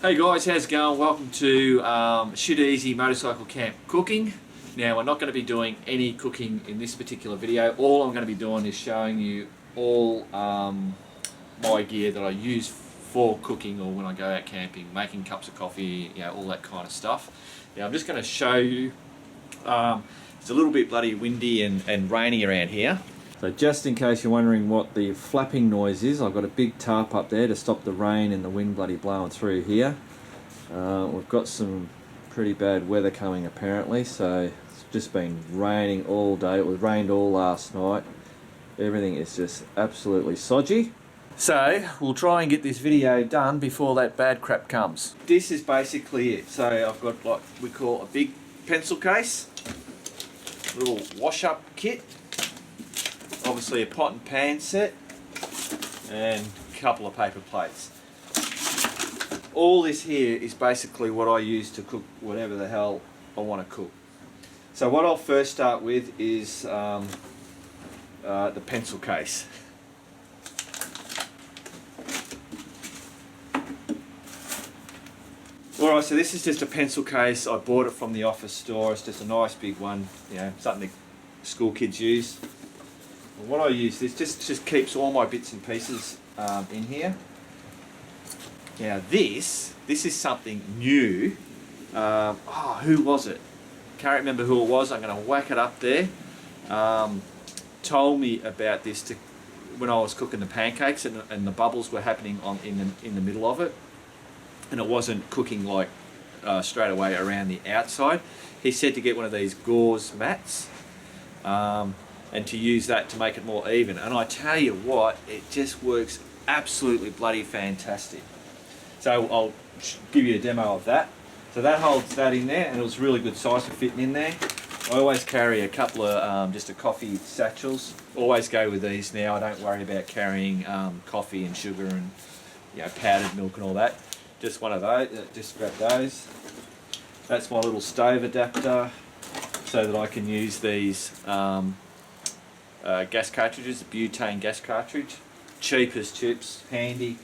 Hey guys, how's it going? Welcome to Shoot Easy Motorcycle Camp Cooking. Now we're not going to be doing any cooking in this particular video. All I'm going to be doing is showing you all my gear that I use for cooking or when I go out camping, making cups of coffee, you know, all that kind of stuff. Now I'm just going to show you, it's a little bit bloody windy and rainy around here. So just in case you're wondering what the flapping noise is, I've got a big tarp up there to stop the rain and the wind bloody blowing through here. We've got some pretty bad weather coming apparently, so it's just been raining all day. It was rained all last night. Everything is just absolutely sodgy. So we'll try and get this video done before that bad crap comes. This is basically it. So I've got what we call a big pencil case, little wash-up kit, obviously a pot and pan set, and a couple of paper plates. All this here is basically what I use to cook whatever the hell I want to cook. So what I'll first start with is the pencil case. Alright, so this is just a pencil case. I bought it from the office store. It's just a nice big one, you know, something that school kids use. What I use, this just keeps all my bits and pieces in here. Now this is something new. Who was it? Can't remember who it was. I'm going to whack it up there. Told me about this when I was cooking the pancakes and the bubbles were happening in the middle of it, and it wasn't cooking like straight away around the outside. He said to get one of these gauze mats. And to use that to make it more even, and I tell you what, it just works absolutely bloody fantastic. So I'll give you a demo of that. So that holds that in there, and it was really good size for fitting in there. I always carry a couple of just a coffee satchels. Always go with these now. I don't worry about carrying coffee and sugar and, you know, powdered milk and all that. Just one of those. Just grab those. That's my little stove adapter, so that I can use these gas cartridges, a butane gas cartridge. Cheap as chips, handy.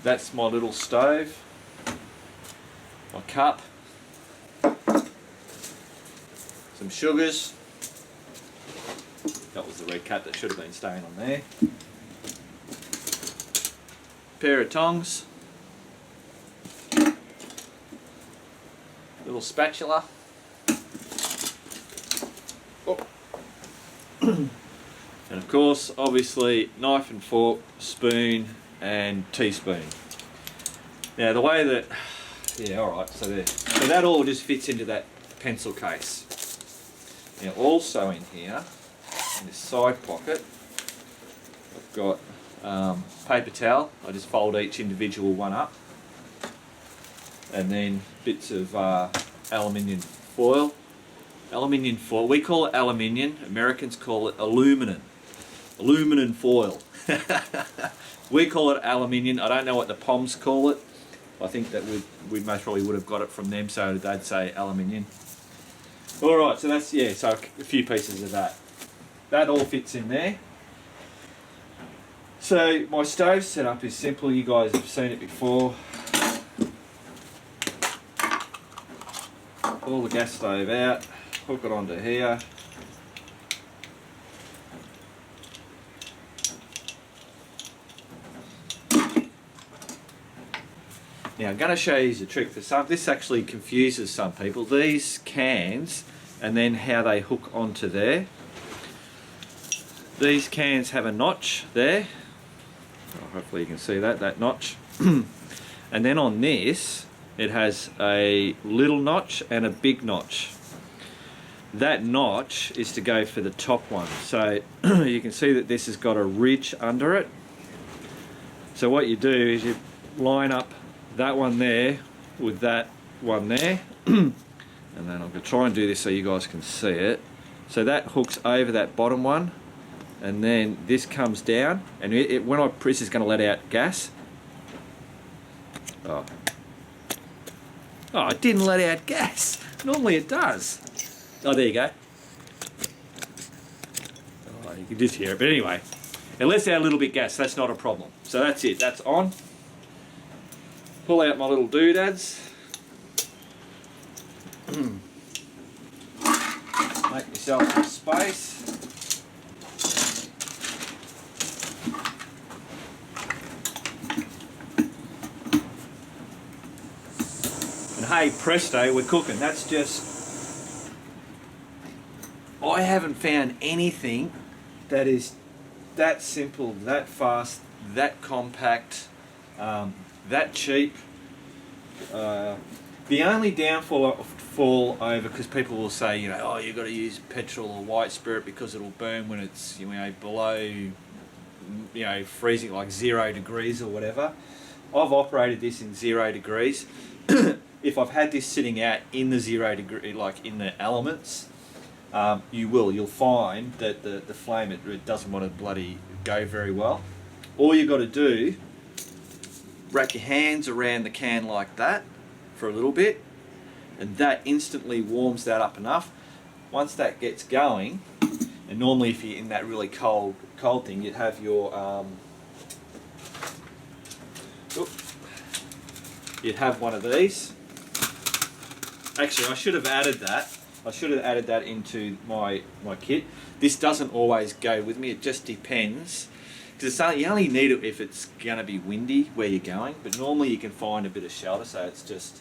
That's my little stove. My cup. Some sugars. That was the red cap that should have been staying on there. Pair of tongs. Little spatula. And of course, obviously, knife and fork, spoon and teaspoon. Now the way that, yeah, alright, so there. So that all just fits into that pencil case. Now also in here, in this side pocket, I've got paper towel. I just fold each individual one up. And then bits of aluminium foil. Aluminium foil. We call it aluminium. Americans call it aluminum. Aluminum foil. We call it aluminium. I don't know what the Poms call it. I think that we most probably would have got it from them, so they'd say aluminium. Alright, so that's, yeah, so a few pieces of that. That all fits in there. So my stove setup is simple. You guys have seen it before. Pull the gas stove out. Hook it onto here. Now I'm going to show you a trick for some. This actually confuses some people. These cans and then how they hook onto there. These cans have a notch there. Oh, hopefully you can see that notch. And then on this it has a little notch and a big notch. That notch is to go for the top one. So you can see that this has got a ridge under it. So what you do is you line up that one there with that one there. And then I'm going to try and do this so you guys can see it. So that hooks over that bottom one. And then this comes down. And when I press, it's going to let out gas. Oh, it didn't let out gas. Normally it does. Oh, there you go. Oh, you can just hear it. But anyway, it lets out a little bit gas. That's not a problem. So that's it. That's on. pull out my little doodads. Make myself some space. And hey, presto, we're cooking. That's just... I haven't found anything that is that simple, that fast, that compact, that cheap. The only downfall over, because people will say, you know, oh, you've got to use petrol or white spirit because it'll burn when it's, you know, below, you know, freezing, like 0 degrees or whatever. I've operated this in 0 degrees. If I've had this sitting out in the 0 degree, like in the elements, you'll find that the flame, it doesn't want to bloody go very well. All you've got to do, wrap your hands around the can like that for a little bit, and that instantly warms that up enough. Once that gets going, and normally if you're in that really cold thing, you'd have your you'd have one of these. Actually, I should have added that. I should have added that into my kit. This doesn't always go with me. It just depends. Because you only need it if it's going to be windy where you're going. But normally you can find a bit of shelter. So it's just,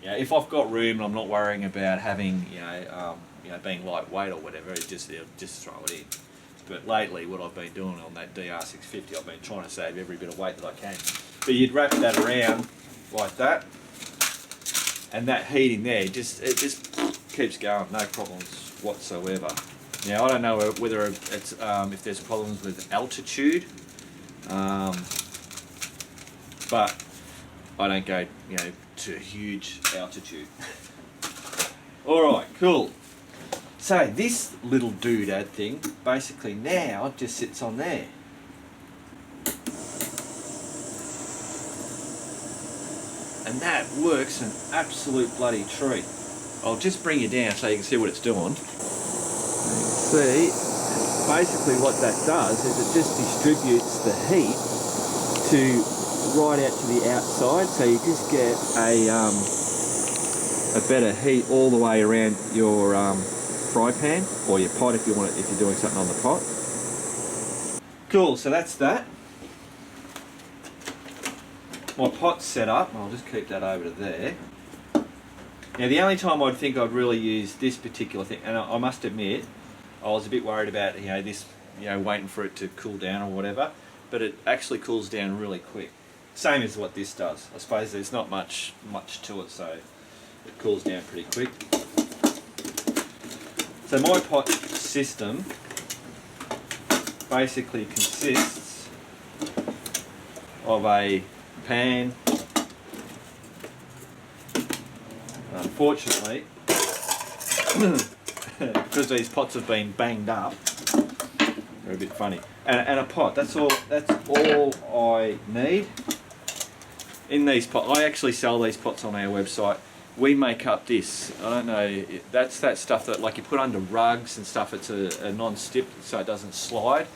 you know, if I've got room and I'm not worrying about having, you know, being lightweight or whatever, it'll just throw it in. But lately, what I've been doing on that DR650, I've been trying to save every bit of weight that I can. But you'd wrap that around like that, and that heat in there, it just keeps going, no problems whatsoever. Now I don't know whether it's if there's problems with altitude, but I don't go, you know, to a huge altitude. All right, cool. So this little doodad thing basically now just sits on there. And that works an absolute bloody treat. I'll just bring you down so you can see what it's doing. See, basically what that does is it just distributes the heat to right out to the outside, so you just get a better heat all the way around your fry pan or your pot if you're doing something on the pot. Cool, so that's that. My pot's set up. I'll just keep that over to there. Now the only time I'd think I'd really use this particular thing, and I must admit, I was a bit worried about, you know, this, you know, waiting for it to cool down or whatever, but it actually cools down really quick. Same as what this does. I suppose there's not much to it, so it cools down pretty quick. So my pot system basically consists of a pan. Unfortunately, because these pots have been banged up, they're a bit funny. And a pot. That's all I need. In these pots, I actually sell these pots on our website. We make up this. I don't know. That's that stuff that like you put under rugs and stuff. It's a non-stick, so it doesn't slide.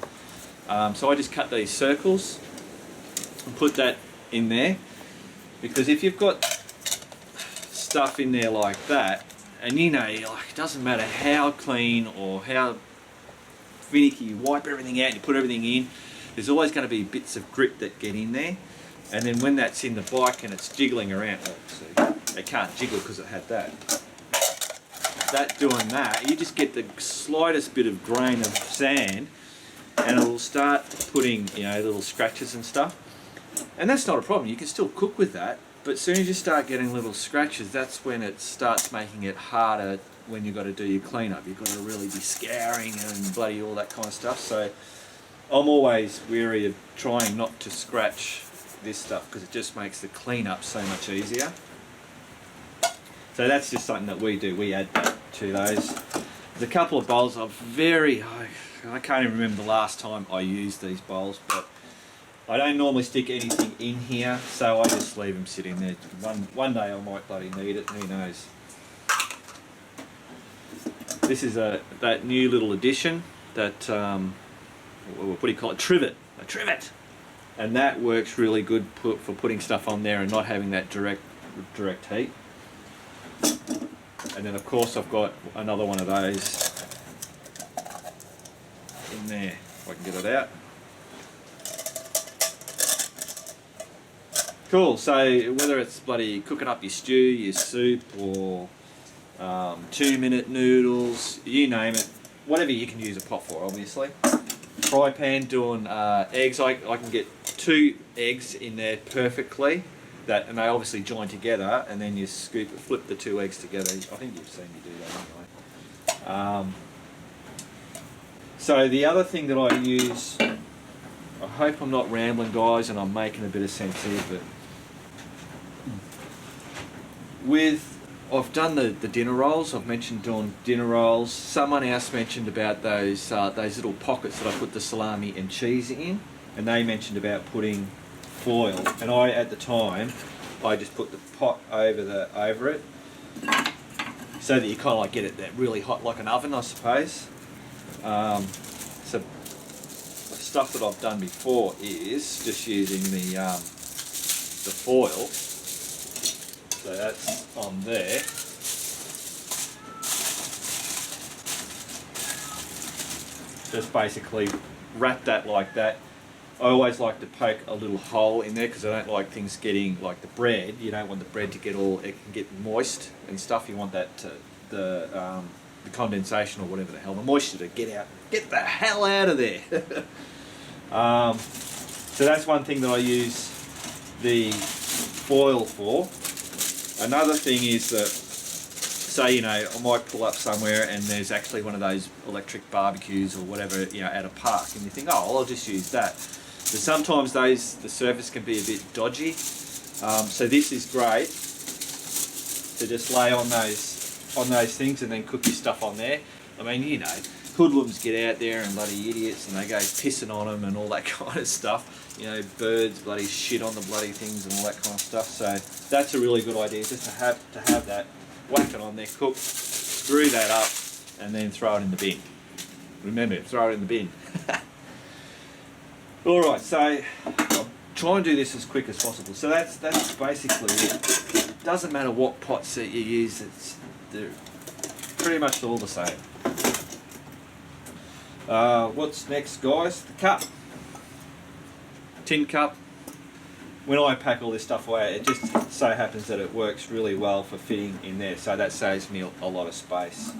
So I just cut these circles and put that in there, because if you've got stuff in there like that, and you know, like, it doesn't matter how clean or how finicky you wipe everything out and you put everything in, there's always going to be bits of grip that get in there. And then when that's in the bike and it's jiggling around, see, it can't jiggle because it had that. Doing that, you just get the slightest bit of grain of sand, and it'll start putting, you know, little scratches and stuff. And that's not a problem. You can still cook with that. But as soon as you start getting little scratches, that's when it starts making it harder when you've got to do your cleanup. You've got to really be scouring and bloody all that kind of stuff. So I'm always wary of trying not to scratch this stuff, because it just makes the cleanup so much easier. So that's just something that we do. We add that to those. There's a couple of bowls of I can't even remember the last time I used these bowls, but I don't normally stick anything in here, so I just leave them sitting there. One day I might bloody need it, who knows. This is that new little addition, that, what do you call it, trivet. A trivet! and that works really good for putting stuff on there and not having that direct heat. And then of course I've got another one of those in there, if I can get it out. Cool, so whether it's bloody cooking up your stew, your soup, or 2-minute noodles, you name it, whatever you can use a pot for, obviously. Fry pan doing eggs, I can get 2 eggs in there perfectly, and they obviously join together, and then you flip the 2 eggs together. I think you've seen me do that anyway. So the other thing that I use, I hope I'm not rambling guys and I'm making a bit of sense here, but I've done the dinner rolls. I've mentioned doing dinner rolls. Someone else mentioned about those little pockets that I put the salami and cheese in, and they mentioned about putting foil. And at the time, I just put the pot over it, so that you kind of like get it that really hot, like an oven, I suppose. So the stuff that I've done before is just using the foil. So that's on there. Just basically wrap that like that. I always like to poke a little hole in there because I don't like things getting, like the bread, you don't want the bread to get it can get moist and stuff. You want that the condensation or whatever the hell, the moisture to get the hell out of there. So that's one thing that I use the foil for. Another thing is that, say, you know, I might pull up somewhere and there's actually one of those electric barbecues or whatever, you know, at a park, and you think, oh, well, I'll just use that. But sometimes the surface can be a bit dodgy. So this is great to just lay on those things and then cook your stuff on there. I mean, you know, hoodlums get out there and bloody idiots and they go pissing on them and all that kind of stuff. You know, birds bloody shit on the bloody things and all that kind of stuff. So that's a really good idea, just to have that, whack it on there, cook, screw that up, and then throw it in the bin. Remember, throw it in the bin. All right, so I'll try and do this as quick as possible. So that's basically it. It doesn't matter what pots that you use; they're pretty much all the same. What's next, guys? The cup. Tin cup. When I pack all this stuff away, it just so happens that it works really well for fitting in there, so that saves me a lot of space.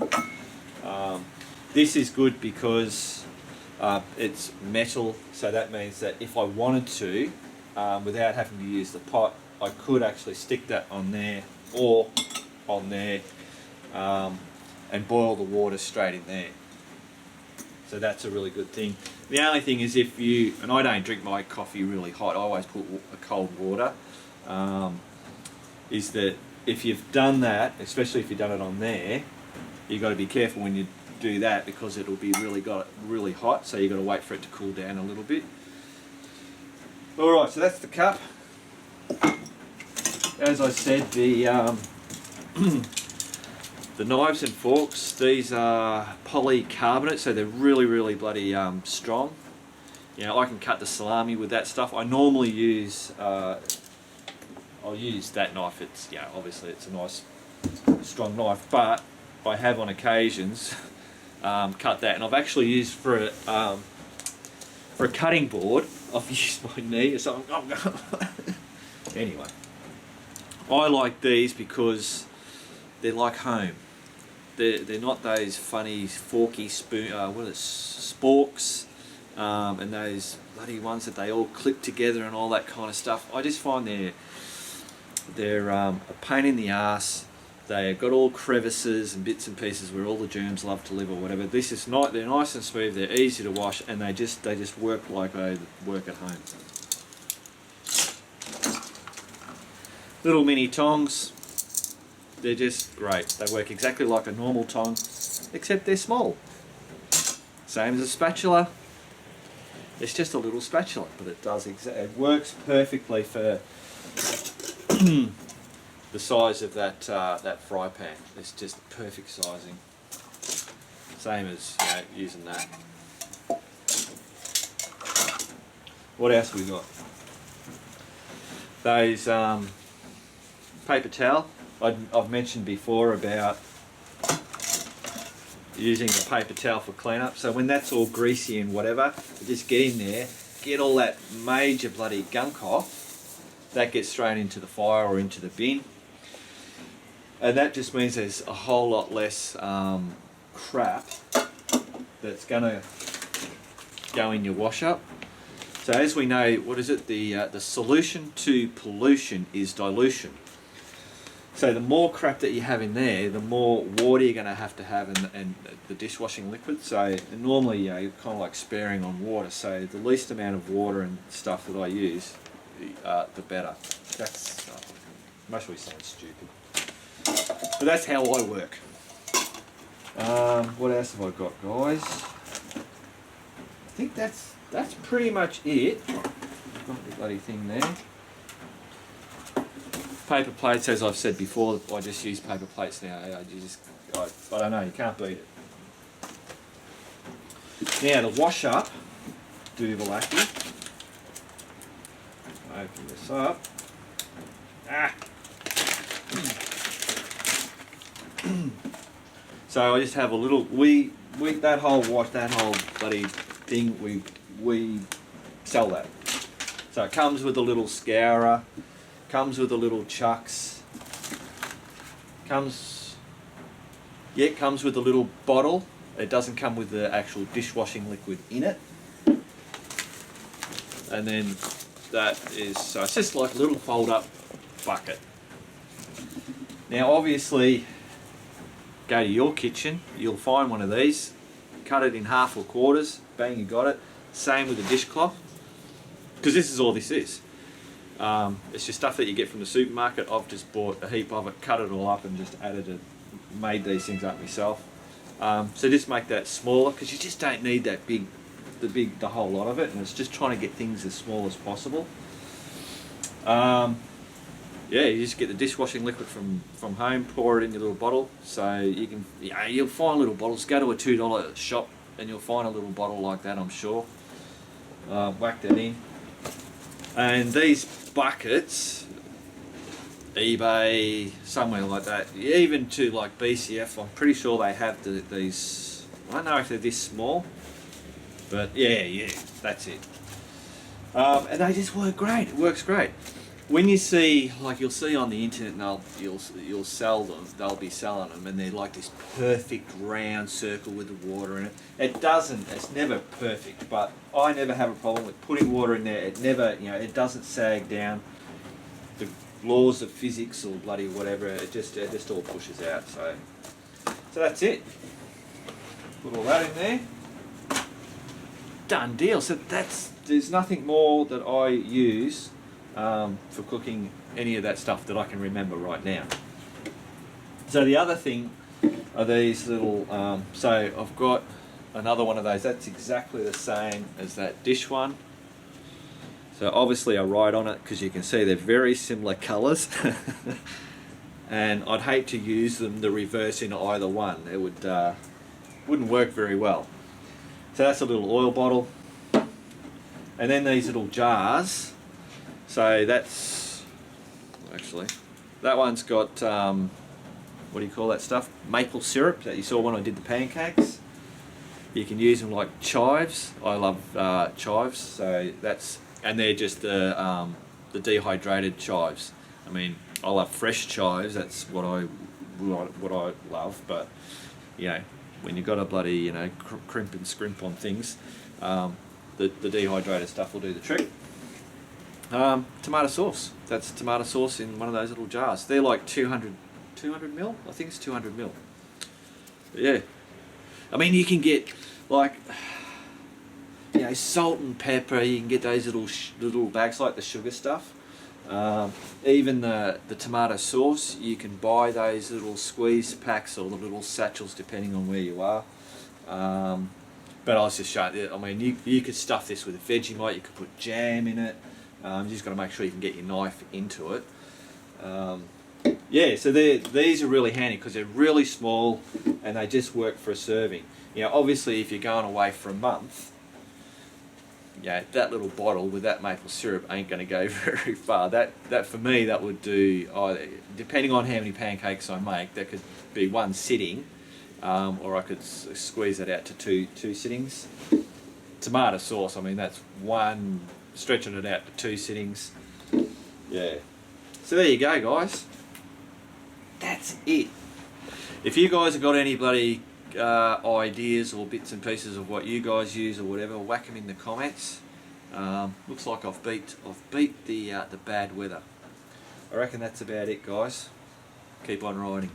This is good because it's metal, so that means that if I wanted to, without having to use the pot, I could actually stick that on there or on there and boil the water straight in there. So that's a really good thing. The only thing is if you, and I don't drink my coffee really hot, I always put a cold water, is that if you've done that, especially if you've done it on there, you've got to be careful when you do that because it'll be really hot, so you've got to wait for it to cool down a little bit. Alright, so that's the cup. As I said, the knives and forks, these are polycarbonate, so they're really bloody strong. You know, I can cut the salami with that stuff. I normally use, I'll use that knife. It's, you know, obviously it's a nice strong knife, but I have on occasions cut that, and I've actually used for a cutting board, I've used my knee or something. Anyway, I like these because they're like home. They're not those funny forky spoon, sporks, and those bloody ones that they all clip together and all that kind of stuff. I just find they're a pain in the ass. They've got all crevices and bits and pieces where all the germs love to live or whatever. This is not. They're nice and smooth. They're easy to wash, and they just work like they work at home. Little mini tongs. They're just great. They work exactly like a normal tong, except they're small. Same as a spatula. It's just a little spatula, but it works perfectly for the size of that fry pan. It's just perfect sizing. Same as, you know, using that. What else we got? those paper towel. I've mentioned before about using the paper towel for cleanup. So when that's all greasy and whatever, you just get in there, get all that major bloody gunk off. That gets thrown into the fire or into the bin. And that just means there's a whole lot less crap that's going to go in your wash up. So as we know, what is it? The solution to pollution is dilution. So the more crap that you have in there, the more water you're going to have and the dishwashing liquid. So normally, you know, you're kind of like sparing on water. So the least amount of water and stuff that I use, the better. That's mostly sounds stupid, but that's how I work. What else have I got, guys? I think that's pretty much it. I've got the bloody thing there. Paper plates, as I've said before, I just use paper plates now. I don't know, you can't beat it. Now the wash up, Duvalaki. Open this up. So I just have a little. That whole bloody thing. We sell that. So it comes with a little scourer. Comes with a little chucks. Comes with a little bottle. It doesn't come with the actual dishwashing liquid in it. And then so it's just like a little fold up bucket. Now obviously, go to your kitchen, you'll find one of these, cut it in half or quarters, bang, you got it. Same with the dishcloth, because this is all this is. It's just stuff that you get from the supermarket. I've just bought a heap of it, cut it all up and just made these things up myself. So just make that smaller, because you just don't need that the whole lot of it, and it's just trying to get things as small as possible. Yeah, you just get the dishwashing liquid from home, pour it in your little bottle. So you can, you'll find little bottles. Go to a $2 shop and you'll find a little bottle like that, I'm sure. Whack that in. And these buckets, eBay, somewhere like that, even to like BCF, I'm pretty sure they have these, I don't know if they're this small, but yeah, that's it. And they just work great. It works great. When you see, like you'll see on the internet, and you'll sell them. They'll be selling them, and they're like this perfect round circle with the water in it. It's never perfect, but I never have a problem with putting water in there. It never, it doesn't sag down. The laws of physics or bloody whatever, it just all pushes out. So that's it. Put all that in there. Done deal. So there's nothing more that I use for cooking any of that stuff that I can remember right now. So the other thing are these little, so I've got another one of those. That's exactly the same as that dish one. So obviously I write on it because you can see they're very similar colours. And I'd hate to use them the reverse in either one. It wouldn't work very well. So that's a little oil bottle. And then these little jars. So that's, actually, that one's got, what do you call that stuff? Maple syrup that you saw when I did the pancakes. You can use them like chives. I love chives. So and they're just the dehydrated chives. I mean, I love fresh chives. That's what I love. But when you've got a bloody crimp and scrimp on things, the dehydrated stuff will do the trick. Tomato sauce. That's tomato sauce in one of those little jars. They're like 200 mil. I think it's 200 mil. But yeah, I mean you can get like salt and pepper. You can get those little bags like the sugar stuff. Even the tomato sauce, you can buy those little squeeze packs or the little satchels depending on where you are. But I was just showing you. I mean, you could stuff this with Vegemite. You could put jam in it. You just got to make sure you can get your knife into it. Yeah, so these are really handy because they're really small and they just work for a serving. Obviously if you're going away for a month, yeah, that little bottle with that maple syrup ain't going to go very far. That for me, that would do, depending on how many pancakes I make, that could be one sitting, or I could squeeze it out to two sittings. Tomato sauce, I mean, that's one, stretching it out to 2 sittings. Yeah. So there you go, guys. That's it. If you guys have got any bloody ideas or bits and pieces of what you guys use or whatever, whack them in the comments. Looks like I've beat the bad weather. I reckon that's about it, guys. Keep on riding.